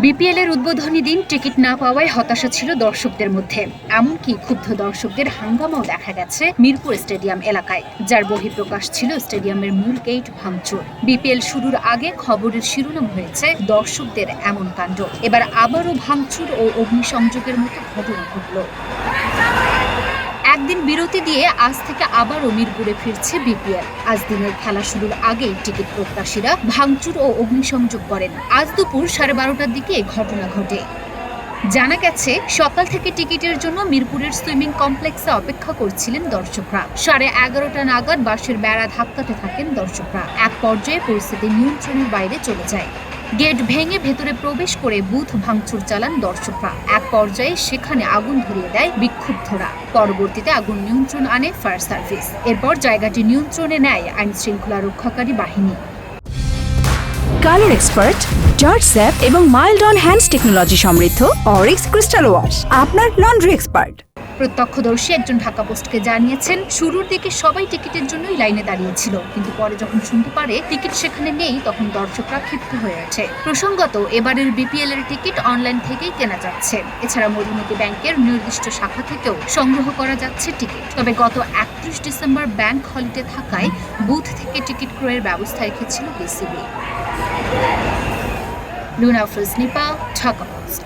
BPL এর উদ্বোধনী দিন টিকিট না পাওয়ায় হতাশা ছিল দর্শকদের মধ্যে। এমনকি ক্ষুব্ধ দর্শকদের হাঙ্গামাও দেখা গেছে মিরপুর স্টেডিয়াম এলাকায়, যার বহিঃপ্রকাশ ছিল স্টেডিয়ামের মূল গেট ভাঙচুর। বিপিএল শুরুর আগে খবরের শিরোনাম হয়েছে দর্শকদের এমন কাণ্ড। এবার আবারও ভাঙচুর ও অগ্নিসংযোগের মতো ঘটনা ঘটল। একদিন বিরতি দিয়ে আজ থেকে আবারও মিরপুরে ফিরছে বিপিএল। আজ দিনের খেলা শুরুর আগেই টিকিট প্রত্যাশীরা ভাঙচুর ও অগ্নিসংযোগ করেন। আজ দুপুর 12:30টার দিকে ঘটনা ঘটে। জানা গেছে, সকাল থেকে টিকিটের জন্য মিরপুরের সুইমিং কমপ্লেক্সে অপেক্ষা করছিলেন দর্শকরা। 11:30টা নাগাদ বাঁশের বেড়া ধাক্কাতে থাকেন দর্শকরা। এক পর্যায়ে পরিস্থিতি নিয়ন্ত্রণের বাইরে চলে যায়। গেট ভেঙে ভেতরে প্রবেশ করে বুথ ভাঙচুর চালান দর্শকরা। এক পর্যায়ে সেখানে আগুন ধরিয়ে দেয় বিক্ষুব্ধরা। পরবর্তীতে আগুন নিয়ন্ত্রণ আনে ফায়ার সার্ভিস। এরপর জায়গাটি নিয়ন্ত্রণে নেয় আইন শৃঙ্খলা রক্ষাকারী বাহিনী। কালার এক্সপার্ট, জর্জ স্যাপ এবং মাইল্ড অন হ্যান্ডস টেকনোলজি সমৃদ্ধ অরিক্স ক্রিস্টাল ওয়াশ আপনার লন্ড্রি এক্সপার্ট। প্রত্যক্ষদর্শী একজন ঢাকা পোস্টকে জানিয়েছেন, শুরুর দিকে সবাই টিকিটের জন্যই লাইনে দাঁড়িয়েছিল, কিন্তু পরে যখন শুনতে পারে টিকিট সেখানে নেই, তখন দর্শকরা ক্ষিপ্ত হয়ে ওঠে। প্রসঙ্গত, এবারের বিপিএল এর টিকিট অনলাইন থেকেই কেনা যাচ্ছে। এছাড়া মধুমতি ব্যাংকের নির্দিষ্ট শাখা থেকেও সংগ্রহ করা যাচ্ছে টিকিট। তবে গত 31 ডিসেম্বর ব্যাংক হলিডে থাকায় বুথ থেকে টিকিট ক্রয়ের ব্যবস্থা রেখেছিল বিসিবি। লুনা ফ্রোজনিপা, ঢাকা পোস্ট।